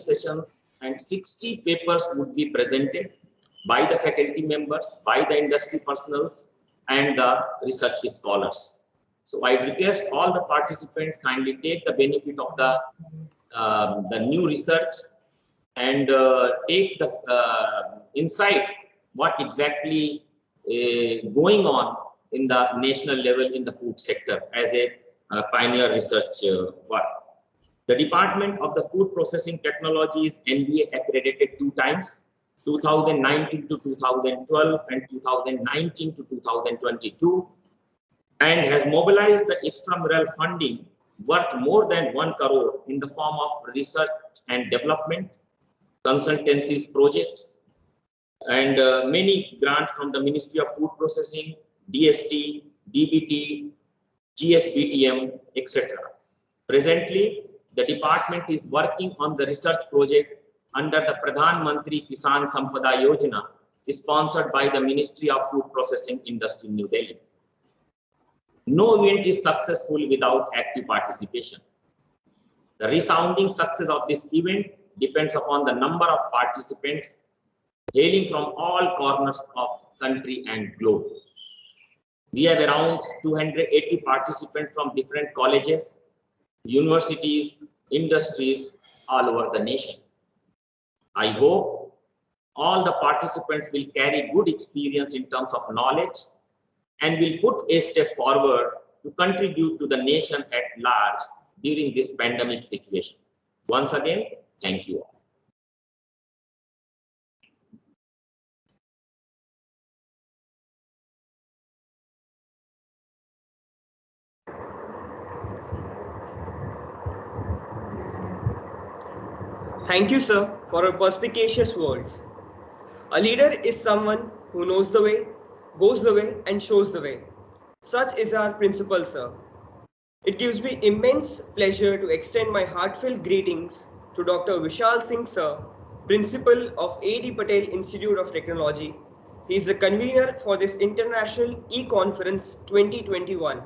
sessions and 60 papers would be presented by the faculty members, by the industry personals, and the research scholars. So I request all the participants kindly take the benefit of the new research and take the insight what exactly going on in the national level in the food sector as a pioneer research work. The Department of the Food Processing Technology is NBA accredited 2 times, 2019 to 2012 and 2019 to 2022, and has mobilized the extramural funding worth more than 1 crore in the form of research and development, consultancies projects, and many grants from the Ministry of Food Processing, DST, DBT, GSBTM, etc. Presently, the department is working on the research project under the Pradhan Mantri Kisan Sampada Yojana, sponsored by the Ministry of Food Processing Industry, New Delhi. No event is successful without active participation. The resounding success of this event depends upon the number of participants hailing from all corners of country and globe. We have around 280 participants from different colleges, universities, industries all over the nation. I hope all the participants will carry good experience in terms of knowledge and will put a step forward to contribute to the nation at large during this pandemic situation. Once again, thank you all. Thank you, sir, for your perspicacious words. A leader is someone who knows the way, goes the way, and shows the way. Such is our principle, sir. It gives me immense pleasure to extend my heartfelt greetings to Dr. Vishal Singh, sir, Principal of ADIT Patel Institute of Technology. He is the convener for this International eConference 2021.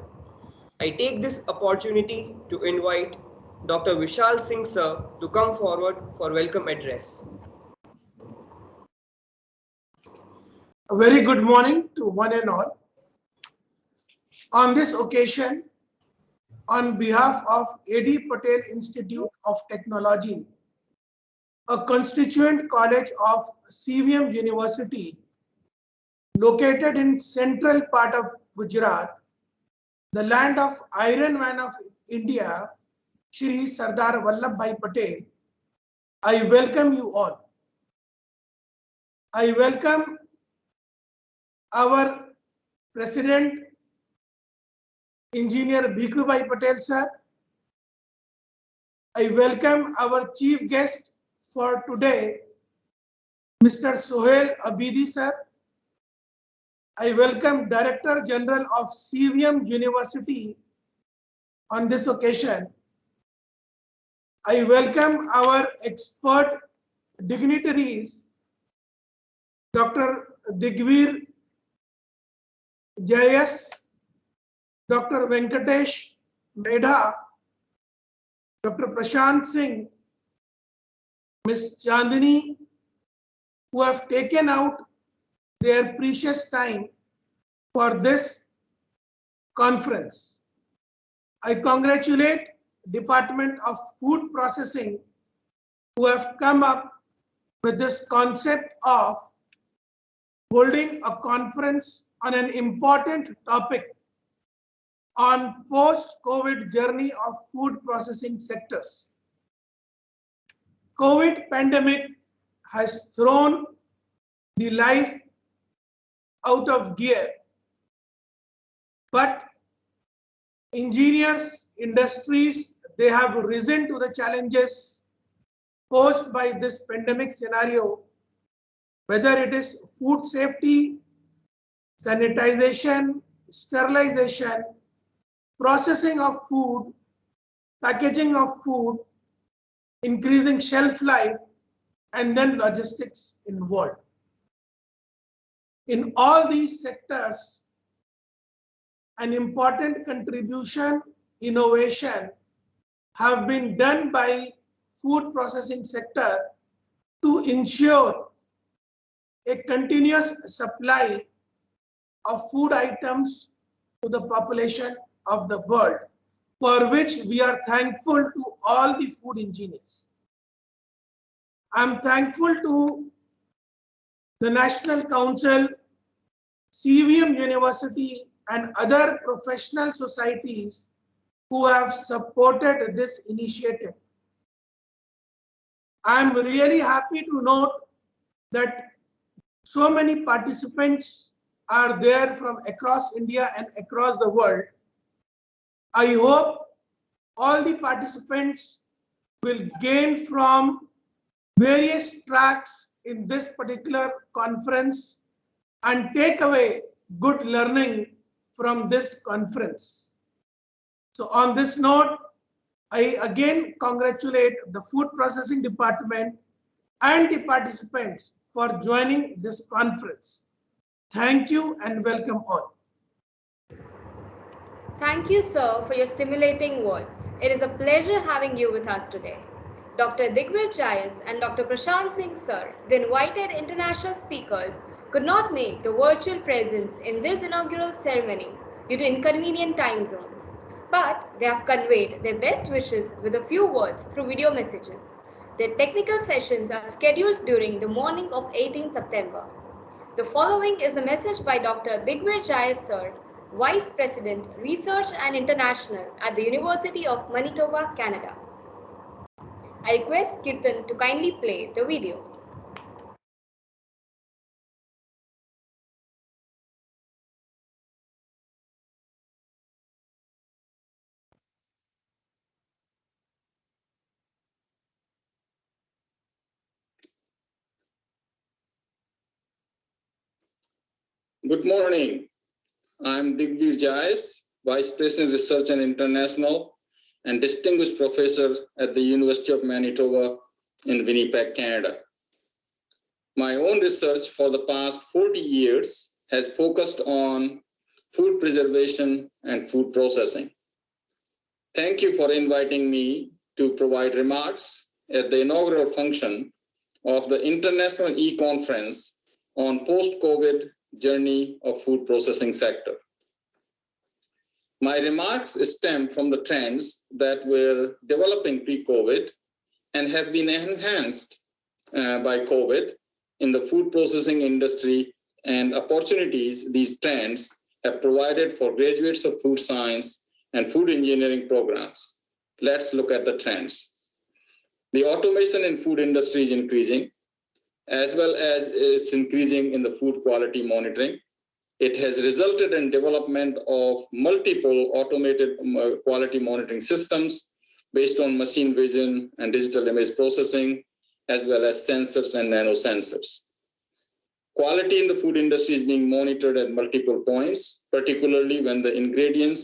I take this opportunity to invite Dr. Vishal Singh, sir, to come forward for welcome address. A very good morning to one and all. On this occasion, on behalf of ADIT Patel Institute of Technology, a constituent college of CVMU University located in central part of Gujarat, the land of Iron Man of India, Shri Sardar Vallabhbhai Patel, I welcome you all. I welcome our President, Engineer Bhikubhai Patel sir. I welcome our chief guest for today, Mr. Sohail Abidi sir. I welcome Director General of CVM University on this occasion. I welcome our expert dignitaries, Dr. Digvir Jayas, Dr. Venkatesh Medha, Dr. Prashant Singh, Ms. Chandini, who have taken out their precious time for this conference. I congratulate Department of Food Processing who have come up with this concept of holding a conference on an important topic on post-COVID journey of food processing sectors. COVID pandemic has thrown the life out of gear, but engineers, industries, they have risen to the challenges posed by this pandemic scenario, whether it is food safety, sanitization, sterilization, processing of food, packaging of food, increasing shelf life, and then logistics involved. In all these sectors, an important contribution, innovation have been done by food processing sector to ensure a continuous supply of food items to the population of the world, for which we are thankful to all the food engineers. I'm thankful to the National Council, CVM University, and other professional societies who have supported this initiative. I'm really happy to note that so many participants are there from across India and across the world. I hope all the participants will gain from various tracks in this particular conference and take away good learning from this conference. So on this note, I again congratulate the Food Processing Department and the participants for joining this conference. Thank you and welcome all. Thank you, sir, for your stimulating words. It is a pleasure having you with us today. Dr. Digvir Jayas and Dr. Prashant Singh, sir, the invited international speakers, could not make the virtual presence in this inaugural ceremony due to inconvenient time zones. But they have conveyed their best wishes with a few words through video messages. Their technical sessions are scheduled during the morning of 18 September. The following is the message by Dr. Digvir Jayas, sir, Vice President, Research and International at the University of Manitoba, Canada. I request Kirtan to kindly play the video. Good morning. I'm Digvir Jayas, Vice President, Research and International, and Distinguished Professor at the University of Manitoba in Winnipeg, Canada. My own research for the past 40 years has focused on food preservation and food processing. Thank you for inviting me to provide remarks at the inaugural function of the International eConference on post-COVID journey of food processing sector. My remarks stem from the trends that were developing pre-COVID and have been enhanced by COVID in the food processing industry and opportunities these trends have provided for graduates of food science and food engineering programs. Let's look at the trends. The automation in food industry is increasing, as well as it's increasing in the food quality monitoring. It has resulted in development of multiple automated quality monitoring systems based on machine vision and digital image processing, as well as sensors and nanosensors. Quality in the food industry is being monitored at multiple points, particularly when the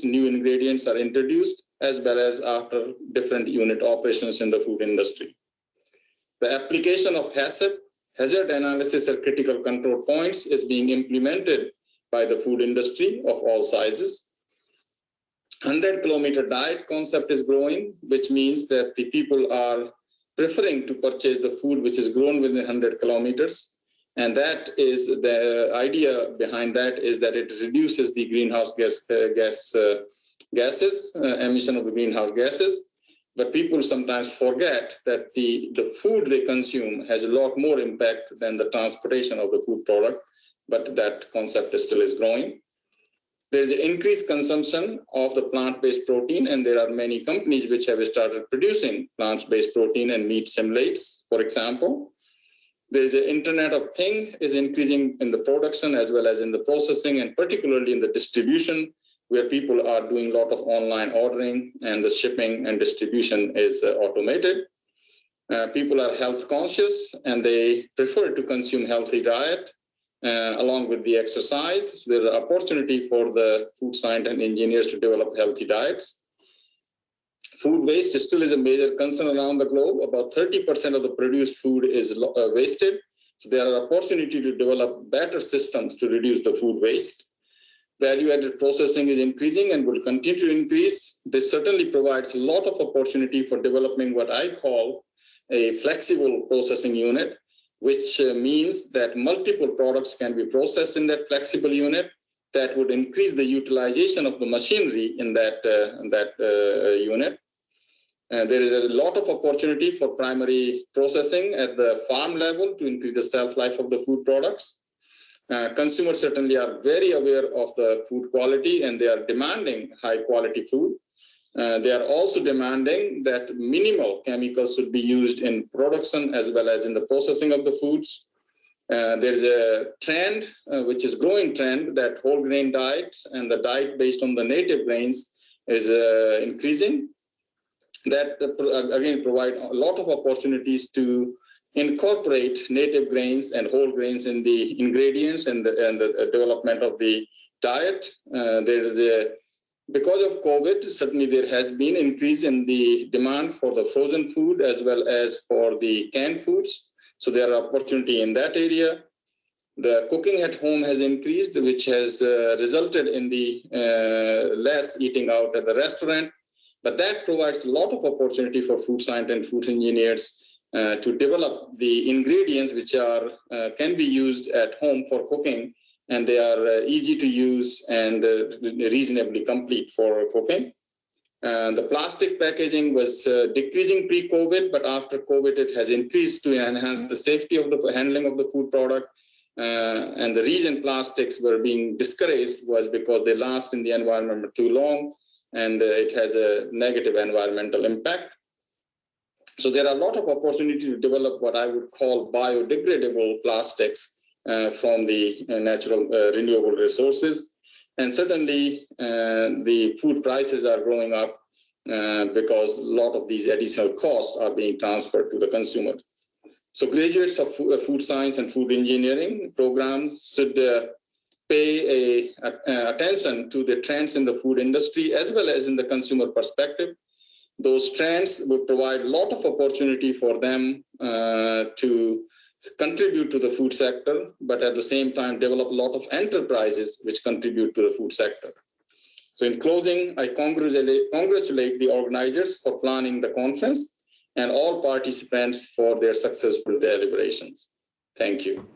new ingredients are introduced, as well as after different unit operations in the food industry. The application of HACCP, hazard analysis at critical control points, is being implemented by the food industry of all sizes. 100-kilometer diet concept is growing, which means that the people are preferring to purchase the food which is grown within 100 kilometers. And that is the idea behind that, is that it reduces the greenhouse gases, emission of the greenhouse gases. But people sometimes forget that the food they consume has a lot more impact than the transportation of the food product, but that concept still is growing. There is an increased consumption of the plant-based protein, and there are many companies which have started producing plant-based protein and meat simulates, for example. There is an Internet of Things is increasing in the production as well as in the processing, and particularly in the distribution, where people are doing a lot of online ordering and the shipping and distribution is automated. People are health conscious and they prefer to consume healthy diet along with the exercise. So there's an opportunity for the food scientists and engineers to develop healthy diets. Food waste still is a major concern around the globe. About 30% of the produced food is wasted. So there are opportunities to develop better systems to reduce the food waste. Value-added processing is increasing and will continue to increase. This certainly provides a lot of opportunity for developing what I call a flexible processing unit, which means that multiple products can be processed in that flexible unit. That would increase the utilization of the machinery in that unit. There is a lot of opportunity for primary processing at the farm level to increase the shelf life of the food products. Consumers certainly are very aware of the food quality and they are demanding high quality food. They are also demanding that minimal chemicals should be used in production as well as in the processing of the foods. There's a trend, which is growing trend, that whole grain diet and the diet based on the native grains is increasing. That again provide a lot of opportunities to incorporate native grains and whole grains in the ingredients and the development of the diet. Because of COVID, certainly there has been increase in the demand for the frozen food as well as for the canned foods. So there are opportunity in that area. The cooking at home has increased, which has resulted in the less eating out at the restaurant. But that provides a lot of opportunity for food scientists and food engineers to develop the ingredients which are can be used at home for cooking, and they are easy to use and reasonably complete for cooking. The plastic packaging was decreasing pre-COVID, but after COVID, it has increased to enhance the safety of the handling of the food product. And the reason plastics were being discouraged was because they last in the environment too long, and it has a negative environmental impact. So there are a lot of opportunities to develop what I would call biodegradable plastics from the natural renewable resources. And certainly the food prices are growing up because a lot of these additional costs are being transferred to the consumer. So graduates of food science and food engineering programs should pay attention to the trends in the food industry as well as in the consumer perspective. Those trends would provide a lot of opportunity for them to contribute to the food sector, but at the same time develop a lot of enterprises which contribute to the food sector. So in closing, I congratulate the organizers for planning the conference and all participants for their successful deliberations. Thank you.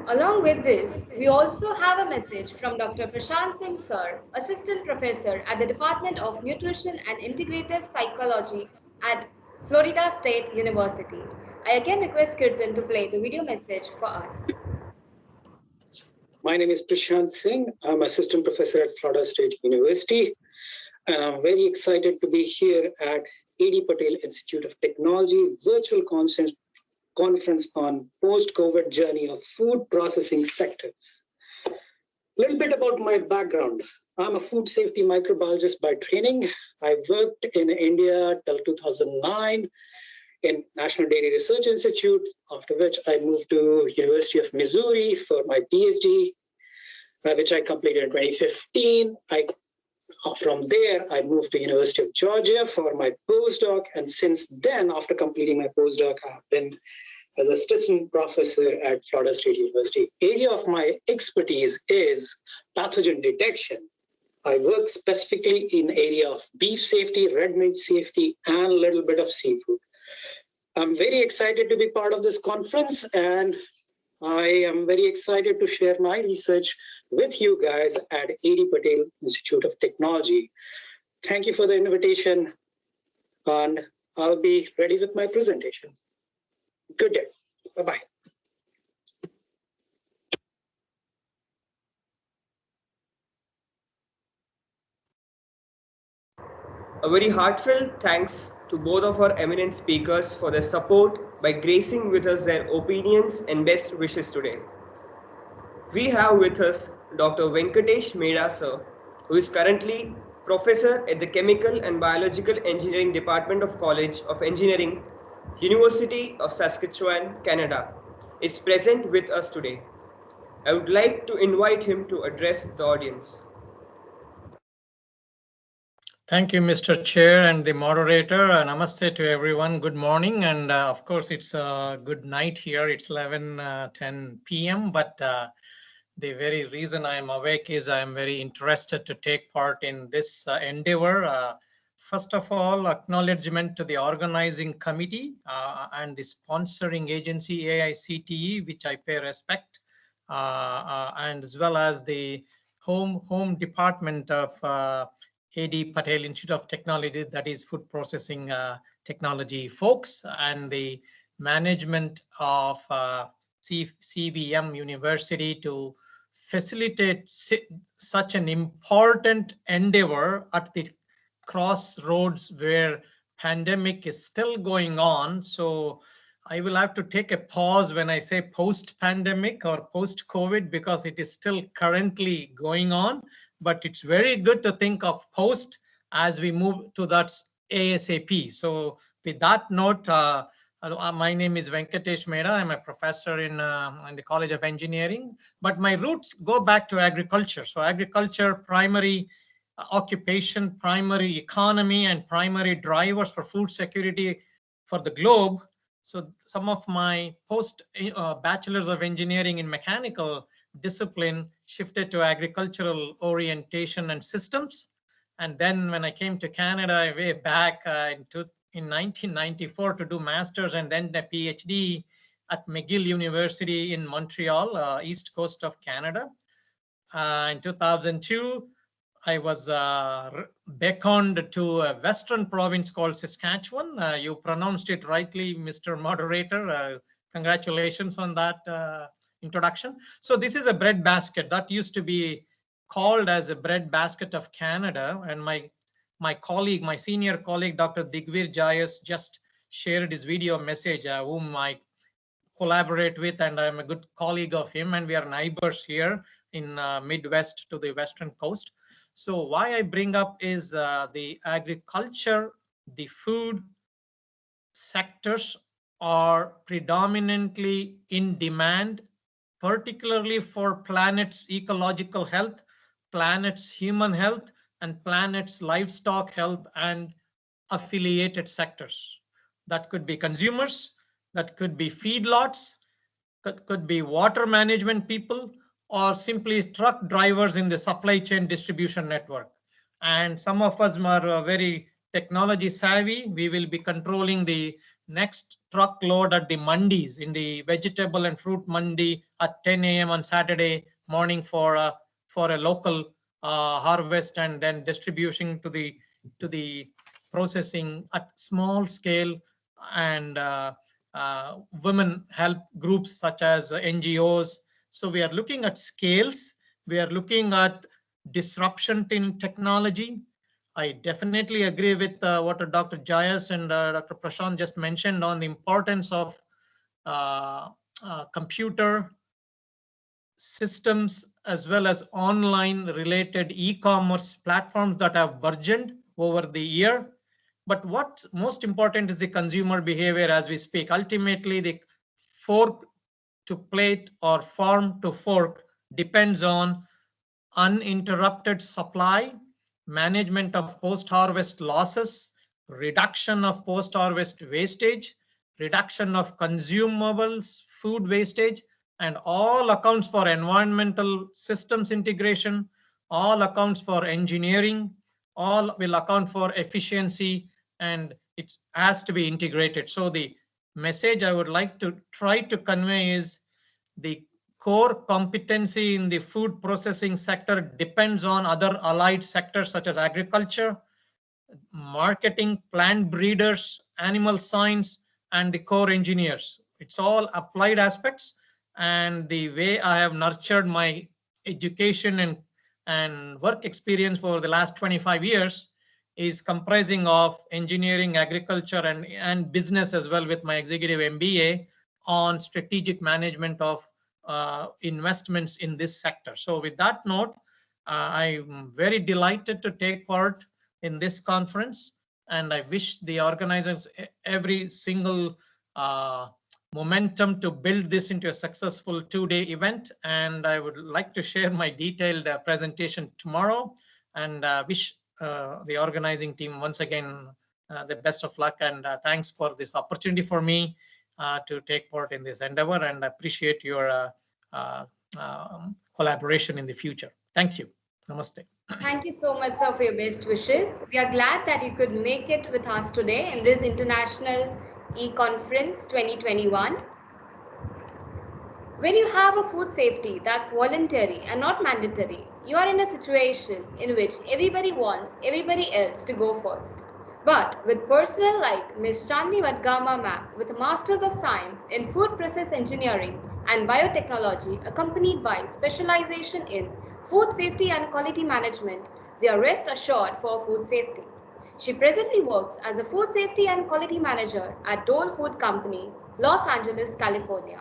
Along with this, we also have a message from Dr. Prashant Singh Sir, Assistant Professor at the Department of Nutrition and Integrative Psychology at Florida State University. I again request Kirtan to play the video message for us. My name is Prashant Singh. I'm Assistant Professor at Florida State University. And I'm very excited to be here at ADIT Patel Institute of Technology virtual conference on post-COVID journey of food processing sectors. A little bit about my background. I'm a food safety microbiologist by training. I worked in India till 2009 in National Dairy Research Institute, after which I moved to University of Missouri for my PhD, which I completed in 2015. From there, I moved to University of Georgia for my postdoc. And since then, after completing my postdoc, I've been as assistant professor at Florida State University. Area of my expertise is pathogen detection. I work specifically in area of beef safety, red meat safety, and a little bit of seafood. I'm very excited to be part of this conference, and I am very excited to share my research with you guys at ADIT Patel Institute of Technology. Thank you for the invitation, and I'll be ready with my presentation. Good day. Bye-bye. A very heartfelt thanks to both of our eminent speakers for their support by gracing with us their opinions and best wishes today. We have with us Dr. Venkatesh Meda sir, who is currently Professor at the Chemical and Biological Engineering Department of College of Engineering, University of Saskatchewan, Canada, is present with us today. I would like to invite him to address the audience. Thank you, Mr. Chair and the moderator. Namaste to everyone. Good morning. And of course, it's a good night here. It's 11:10 p.m. But the very reason I am awake is I am very interested to take part in this endeavor. First of all, acknowledgement to the organizing committee and the sponsoring agency AICTE, which I pay respect, and as well as the home department of AD Patel Institute of Technology, that is food processing technology folks, and the management of CVM University to facilitate such an important endeavor at the crossroads where pandemic is still going on. So I will have to take a pause when I say post-pandemic or post-COVID, because it is still currently going on. But it's very good to think of post as we move to that ASAP. So with that note, my name is Venkatesh Mehta. I'm a professor in the College of Engineering, but my roots go back to agriculture. So agriculture, primary occupation, primary economy, and primary drivers for food security for the globe. So some of my bachelor's of engineering in mechanical discipline shifted to agricultural orientation and systems. And then when I came to Canada way back in 1994 to do master's and then the PhD at McGill University in Montreal, east coast of Canada. In 2002, I was beckoned to a western province called Saskatchewan. You pronounced it rightly, Mr. Moderator. Congratulations on that introduction. So this is a breadbasket that used to be called as a breadbasket of Canada. And my colleague, my senior colleague, Dr. Digvir Jayas, just shared his video message, whom I collaborate with, and I'm a good colleague of him, and we are neighbors here in Midwest to the Western coast. So why I bring up is the agriculture, the food sectors are predominantly in demand, particularly for planet's ecological health, planet's human health, and planet's livestock health and affiliated sectors. That could be consumers, that could be feedlots, could be water management people, or simply truck drivers in the supply chain distribution network. And some of us are very technology savvy. We will be controlling the next truckload at the mandis, in the vegetable and fruit mandi at 10 a.m. on Saturday morning for a local harvest, and then distribution to the processing at small scale, and women help groups such as NGOs. So we are looking at scales. We are looking at disruption in technology. I definitely agree with what Dr. Jayas and Dr. Prashant just mentioned on the importance of computer systems as well as online related e-commerce platforms that have burgeoned over the year. But what's most important is the consumer behavior as we speak. Ultimately, the fork to plate or farm to fork depends on uninterrupted supply, management of post-harvest losses, reduction of post-harvest wastage, reduction of consumables, food wastage, and all accounts for environmental systems integration, all accounts for engineering, all will account for efficiency, and it has to be integrated. So the message I would like to try to convey is the core competency in the food processing sector depends on other allied sectors such as agriculture, marketing, plant breeders, animal science, and the core engineers. It's all applied aspects, and the way I have nurtured my education and work experience for the last 25 years is comprising of engineering, agriculture, and business as well, with my executive MBA on strategic management of investments in this sector. So with that note, I'm very delighted to take part in this conference, and I wish the organizers every single momentum to build this into a successful two-day event. And I would like to share my detailed presentation tomorrow, and wish the organizing team once again the best of luck, and thanks for this opportunity for me to take part in this endeavor, and appreciate your collaboration in the future. Thank you. Namaste. Thank you so much, sir, for your best wishes. We are glad that you could make it with us today in this International eConference 2021. When you have a food safety that's voluntary and not mandatory, you are in a situation in which everybody wants everybody else to go first. But with personnel like Ms. Chandni Vadgama ma'am with a Masters of Science in Food Process Engineering and Biotechnology accompanied by specialization in Food Safety and Quality Management, we are rest assured for food safety. She presently works as a Food Safety and Quality Manager at Dole Food Company, Los Angeles, California.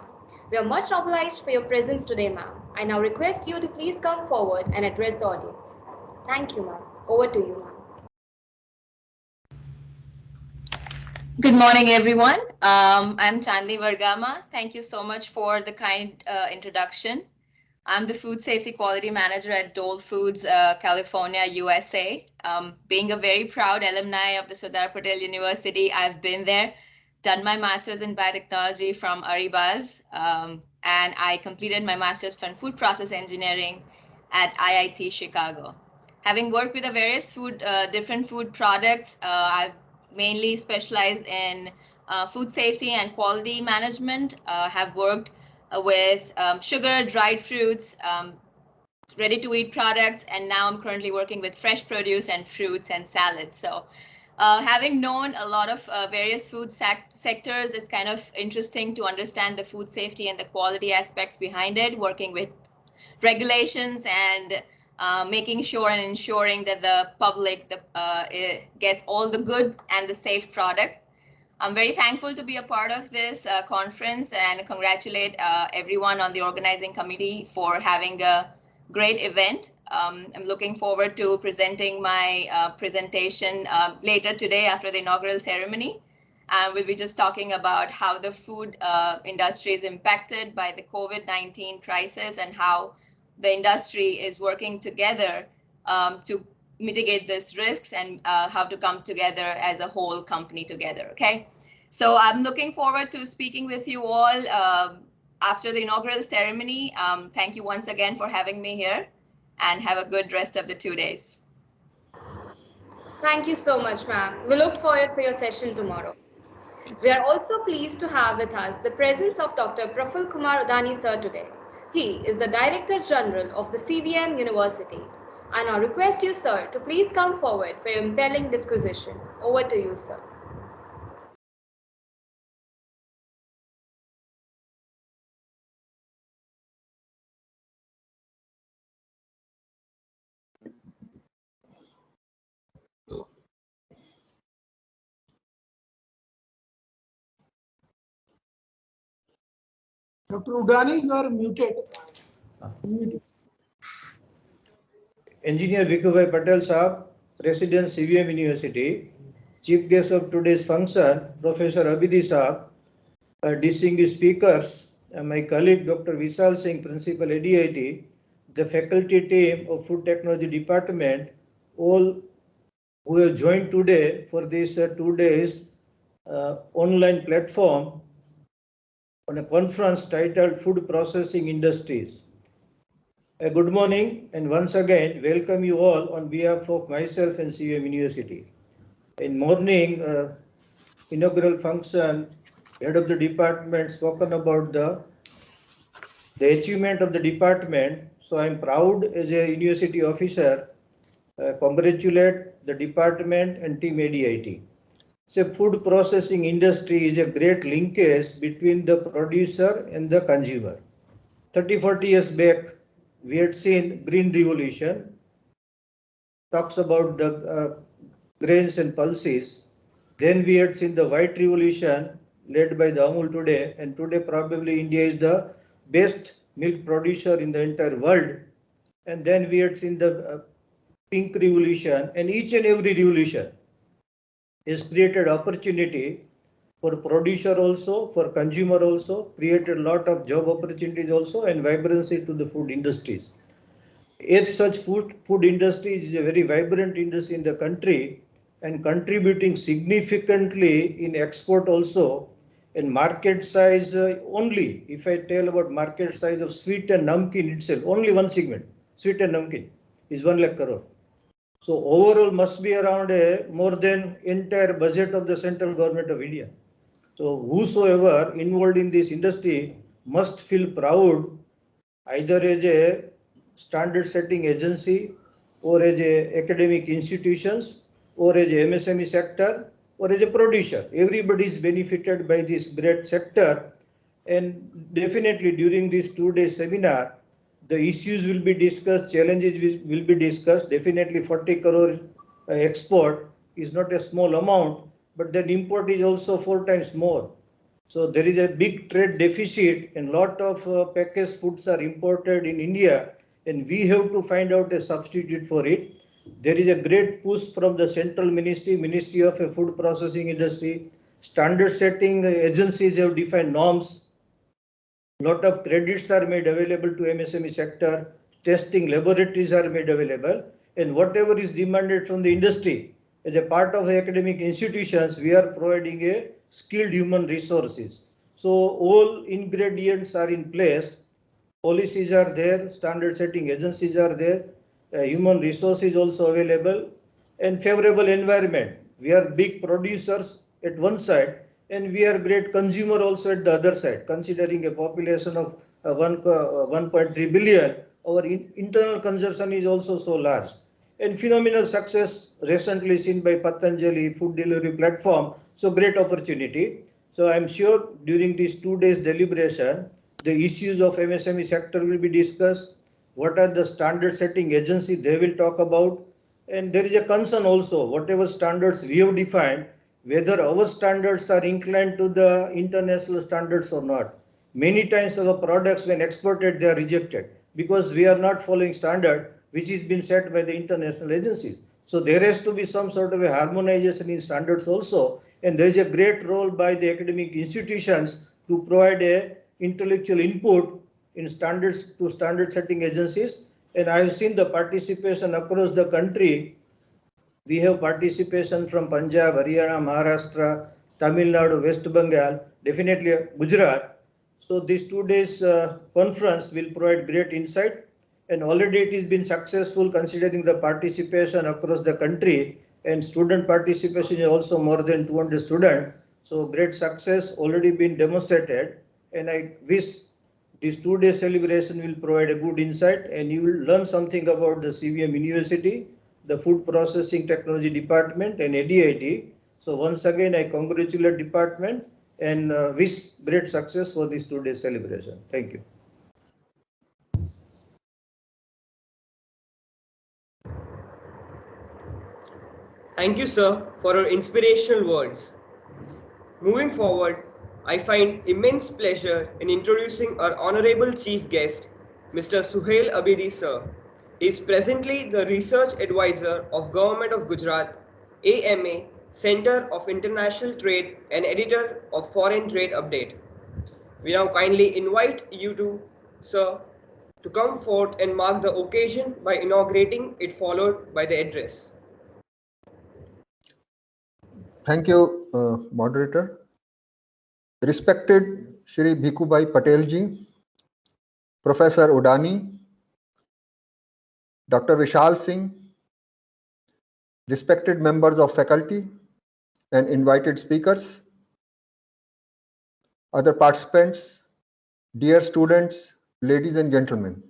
We are much obliged for your presence today, ma'am. I now request you to please come forward and address the audience. Thank you, ma'am. Over to you, ma'am. Good morning, everyone. I'm Chandni Vargama. Thank you so much for the kind introduction. I'm the Food Safety Quality Manager at Dole Foods, California, USA. Being a very proud alumni of the Sardar Patel University, I've been there, done my master's in biotechnology from Aribaz, and I completed my master's from food process engineering at IIT Chicago. Having worked with the various different food products, I've mainly specialized in food safety and quality management, have worked with sugar, dried fruits, ready-to-eat products, and now I'm currently working with fresh produce and fruits and salads. So having known a lot of various food sectors, it's kind of interesting to understand the food safety and the quality aspects behind it, working with regulations and making sure and ensuring that the public gets all the good and the safe product. I'm very thankful to be a part of this conference and congratulate everyone on the organizing committee for having a great event. I'm looking forward to presenting my presentation later today after the inaugural ceremony. We'll be just talking about how the food industry is impacted by the COVID-19 crisis and how the industry is working together to mitigate these risks and how to come together as a whole company together, okay? So I'm looking forward to speaking with you all after the inaugural ceremony. Thank you once again for having me here and have a good rest of the 2 days. Thank you so much, ma'am. We look forward for your session tomorrow. We are also pleased to have with us the presence of Dr. Praful Kumar Udani sir today. He is the Director General of the CVM University. I now request you, sir, to please come forward for your impelling disquisition. Over to you, sir. Dr. Udani, you are muted. Engineer Vikubhai Patel Saab, President CVM University, Chief Guest of today's function, Professor Abidi Saab, distinguished speakers, my colleague Dr. Vishal Singh, Principal ADIT, the faculty team of Food Technology Department, all who have joined today for this 2 days online platform on a conference titled Food Processing Industries. Good morning and once again welcome you all on behalf of myself and CVM University. In morning inaugural function, head of the department spoken about the achievement of the department. So I am proud as a university officer, congratulate the department and team ADIT. So food processing industry is a great linkage between the producer and the consumer. 30-40 years back, we had seen Green Revolution, talks about the grains and pulses. Then we had seen the White Revolution led by the Amul today, and today probably India is the best milk producer in the entire world. And then we had seen the Pink Revolution, and each and every revolution has created opportunity for producer also, for consumer also, created a lot of job opportunities also, and vibrancy to the food industries. As such, food industry is a very vibrant industry in the country and contributing significantly in export also. And market size only, if I tell about market size of sweet and namkeen itself, only one segment, sweet and namkeen, is 1 lakh crore. So overall must be around more than entire budget of the central government of India. So whosoever involved in this industry must feel proud either as a standard setting agency or as a academic institutions or as a MSME sector or as a producer. Everybody is benefited by this great sector, and definitely during this 2-day seminar, the issues will be discussed, challenges will be discussed. Definitely 40 crore export is not a small amount, but then import is also 4 times more. So there is a big trade deficit and lot of packaged foods are imported in India, and we have to find out a substitute for it. There is a great push from the central Ministry of Food Processing Industry. Standard setting agencies have defined norms. Lot of credits are made available to MSME sector. Testing laboratories are made available, and whatever is demanded from the industry, as a part of academic institutions, we are providing a skilled human resources. So all ingredients are in place. Policies are there, standard setting agencies are there, human resources also available, and favorable environment. We are big producers at one side, and we are great consumer also at the other side. Considering a population of 1.3 billion, our internal consumption is also so large. And phenomenal success recently seen by Patanjali food delivery platform. So great opportunity. So I'm sure during these 2 days deliberation, the issues of MSME sector will be discussed. What are the standard setting agency they will talk about? And there is a concern also, whatever standards we have defined, whether our standards are inclined to the international standards or not. Many times our products when exported, they are rejected because we are not following standard which is been set by the international agencies. So there has to be some sort of a harmonization in standards also, and there is a great role by the academic institutions to provide a intellectual input in standards to standard setting agencies. And I have seen the participation across the country. We have participation from Punjab, Haryana, Maharashtra, Tamil Nadu, West Bengal, definitely Gujarat. So this 2 days conference will provide great insight, and already it has been successful considering the participation across the country, and student participation is also more than 200 students. So great success already been demonstrated, and I wish this 2-day celebration will provide a good insight, and you will learn something about the CVM University, the Food Processing Technology Department, and ADIT. So once again, I congratulate department and wish great success for this 2-day celebration. Thank you. Thank you, sir, for your inspirational words. Moving forward, I find immense pleasure in introducing our honorable chief guest, Mr. Suhail Abidi, sir. He is presently the research advisor of Government of Gujarat, AMA, Center of International Trade, and editor of Foreign Trade Update. We now kindly invite you to, sir, to come forth and mark the occasion by inaugurating it, followed by the address. Thank you, moderator. Respected Shri Bhikubai Patel ji, Professor Udani, Dr. Vishal Singh, respected members of faculty and invited speakers, other participants, dear students, ladies and gentlemen.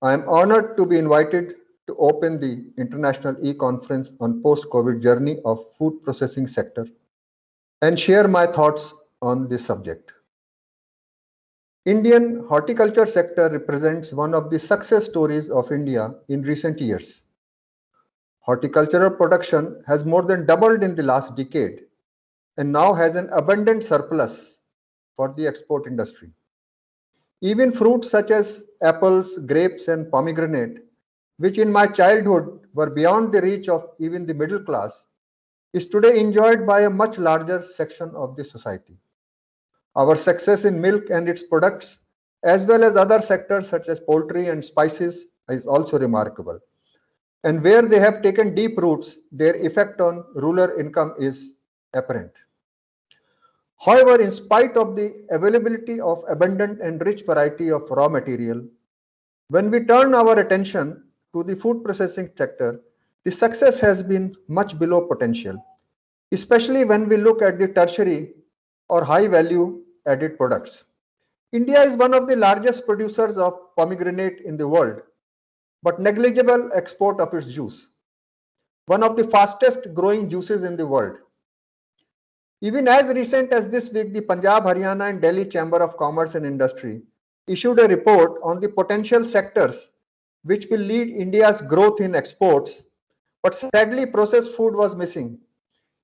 I am honored to be invited to open the International eConference on post-COVID journey of food processing sector and share my thoughts on this subject. Indian horticulture sector represents one of the success stories of India in recent years. Horticultural production has more than doubled in the last decade and now has an abundant surplus for the export industry. Even fruits such as apples, grapes, and pomegranate, which in my childhood were beyond the reach of even the middle class, is today enjoyed by a much larger section of the society. Our success in milk and its products, as well as other sectors such as poultry and spices, is also remarkable. And where they have taken deep roots, their effect on rural income is apparent. However, in spite of the availability of abundant and rich variety of raw material, when we turn our attention to the food processing sector, the success has been much below potential, especially when we look at the tertiary or high value added products. India is one of the largest producers of pomegranate in the world, but negligible export of its juice, one of the fastest growing juices in the world. Even as recent as this week, the Punjab, Haryana and Delhi Chamber of Commerce and Industry issued a report on the potential sectors which will lead India's growth in exports, but sadly processed food was missing.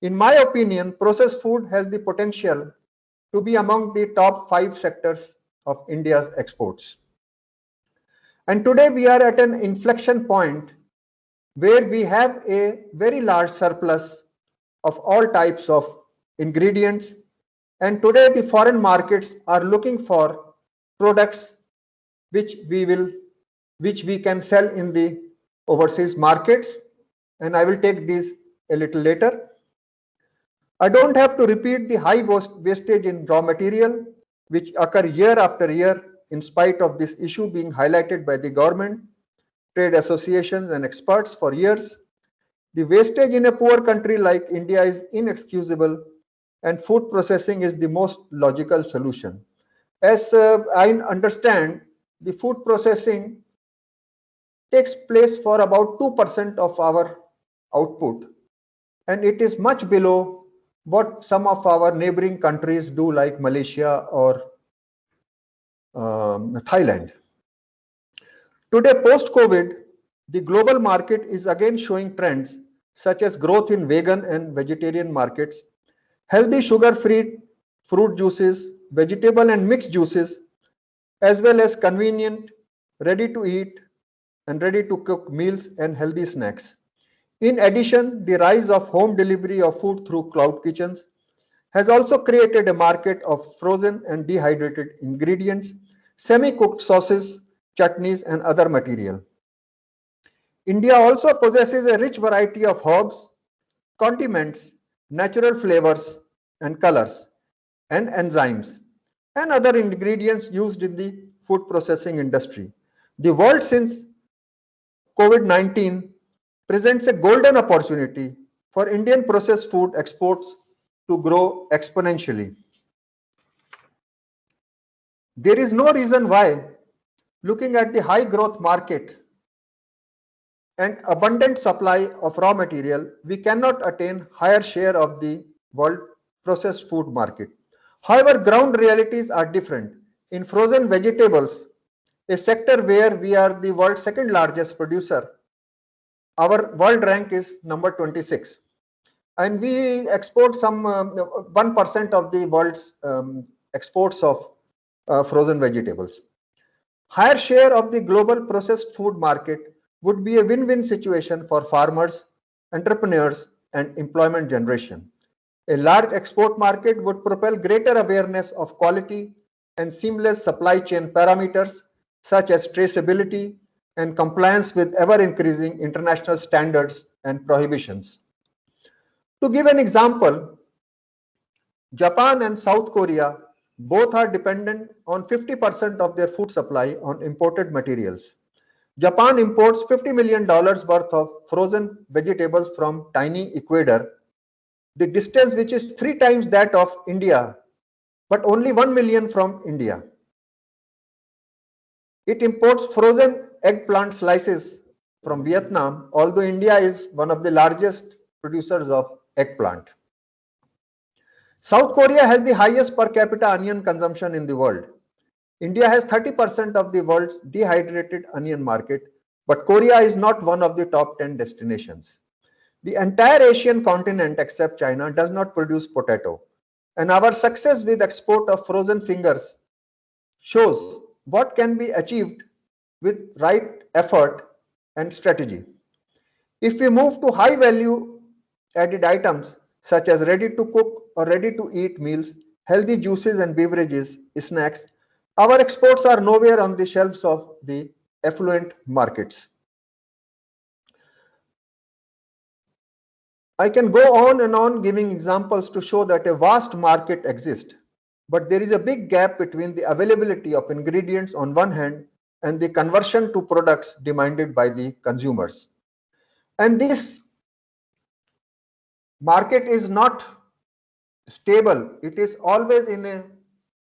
In my opinion, processed food has the potential to be among the top 5 sectors of India's exports. And today we are at an inflection point where we have a very large surplus of all types of ingredients, and today the foreign markets are looking for products which we can sell in the overseas markets, and I will take these a little later. I don't have to repeat the high wastage in raw material which occur year after year in spite of this issue being highlighted by the government, trade associations and experts for years. The wastage in a poor country like India is inexcusable, and food processing is the most logical solution. As I understand, the food processing takes place for about 2% of our output, and it is much below what some of our neighboring countries do, like Malaysia or Thailand. Today, post-COVID, the global market is again showing trends such as growth in vegan and vegetarian markets, healthy sugar-free fruit juices, vegetable and mixed juices, as well as convenient, ready-to-eat and ready-to-cook meals and healthy snacks. In addition, the rise of home delivery of food through cloud kitchens has also created a market of frozen and dehydrated ingredients, semi-cooked sauces, chutneys, and other material. India also possesses a rich variety of herbs, condiments, natural flavors and colors, and enzymes, and other ingredients used in the food processing industry. The world since COVID-19 presents a golden opportunity for Indian processed food exports to grow exponentially. There is no reason why, looking at the high growth market and abundant supply of raw material, we cannot attain higher share of the world processed food market. However, ground realities are different. In frozen vegetables, a sector where we are the world's second largest producer, our world rank is number 26. And we export some 1% of the world's exports of frozen vegetables. Higher share of the global processed food market would be a win-win situation for farmers, entrepreneurs, and employment generation. A large export market would propel greater awareness of quality and seamless supply chain parameters such as traceability and compliance with ever-increasing international standards and prohibitions. To give an example, Japan and South Korea both are dependent on 50% of their food supply on imported materials. Japan imports $50 million worth of frozen vegetables from tiny Ecuador, the distance which is 3 times that of India, but only 1 million from India. It imports frozen eggplant slices from Vietnam, although India is one of the largest producers of eggplant. South Korea has the highest per capita onion consumption in the world. India has 30% of the world's dehydrated onion market, but Korea is not one of the top 10 destinations. The entire Asian continent except China does not produce potato, and our success with export of frozen fingers shows what can be achieved with right effort and strategy. If we move to high value added items such as ready to cook or ready to eat meals, healthy juices and beverages, snacks, our exports are nowhere on the shelves of the affluent markets. I can go on and on giving examples to show that a vast market exists, but there is a big gap between the availability of ingredients on one hand and the conversion to products demanded by the consumers. And this market is not stable. It is always in a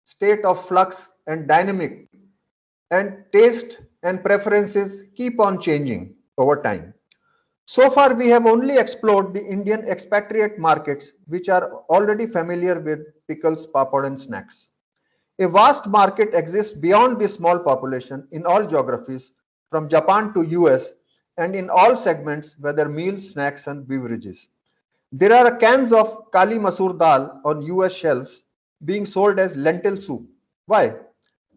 state of flux and dynamic, and taste and preferences keep on changing over time. So far, we have only explored the Indian expatriate markets, which are already familiar with pickles, papad, and snacks. A vast market exists beyond this small population in all geographies, from Japan to US, and in all segments, whether meals, snacks, and beverages. There are cans of Kali Masoor dal on US shelves being sold as lentil soup. Why?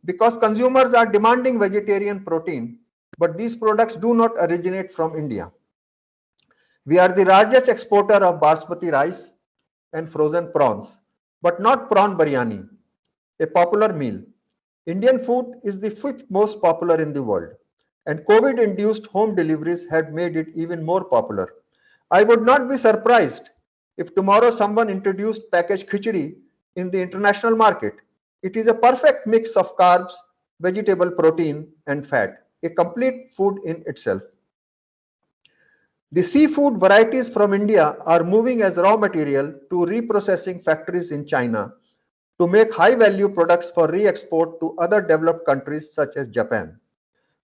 Because consumers are demanding vegetarian protein, but these products do not originate from India. We are the largest exporter of basmati rice and frozen prawns, but not prawn biryani, a popular meal. Indian food is the fifth most popular in the world, and COVID-induced home deliveries had made it even more popular. I would not be surprised if tomorrow someone introduced packaged khichdi in the international market. It is a perfect mix of carbs, vegetable protein, and fat, a complete food in itself. The seafood varieties from India are moving as raw material to reprocessing factories in China to make high-value products for re-export to other developed countries such as Japan.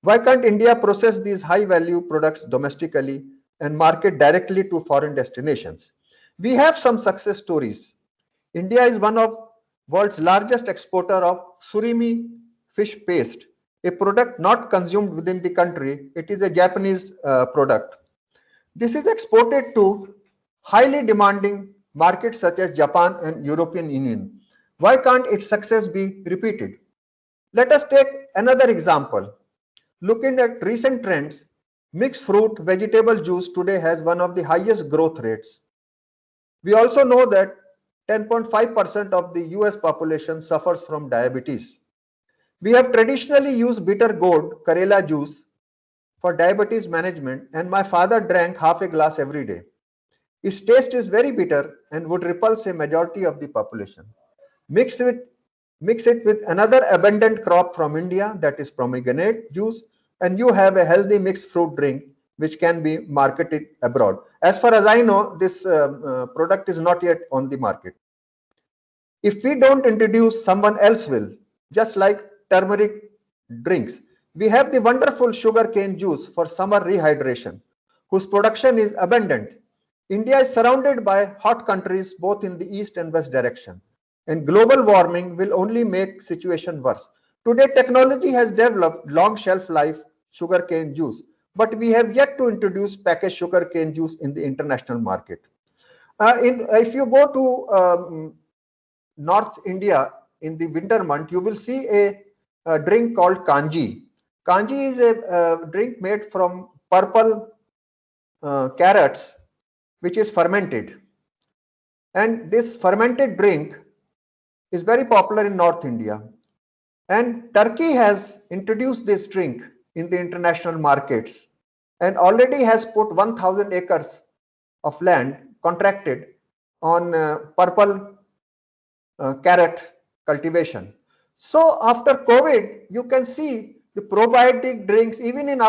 Why can't India process these high-value products domestically and market directly to foreign destinations? We have some success stories. India is one of the world's largest exporter of surimi fish paste, a product not consumed within the country. It is a Japanese product. This is exported to highly demanding markets such as Japan and European Union. Why can't its success be repeated? Let us take another example. Looking at recent trends, mixed fruit vegetable juice today has one of the highest growth rates. We also know that 10.5% of the US population suffers from diabetes. We have traditionally used bitter gourd, Karela juice, for diabetes management, and my father drank half a glass every day. Its taste is very bitter and would repulse a majority of the population. Mix it with another abundant crop from India, that is pomegranate juice, and you have a healthy mixed fruit drink which can be marketed abroad. As far as I know, this product is not yet on the market. If we don't introduce, someone else will, just like turmeric drinks. We have the wonderful sugarcane juice for summer rehydration, whose production is abundant. India is surrounded by hot countries both in the east and west direction, and global warming will only make situation worse. Today, technology has developed long shelf life sugarcane juice, but we have yet to introduce packaged sugarcane juice in the international market. If you go to North India in the winter month, you will see a drink called kanji. Kanji is a drink made from purple carrots, which is fermented. And this fermented drink is very popular in North India. And Turkey has introduced this drink in the international markets and already has put 1,000 acres of land contracted on purple carrot cultivation. So after COVID, you can see the probiotic drinks even in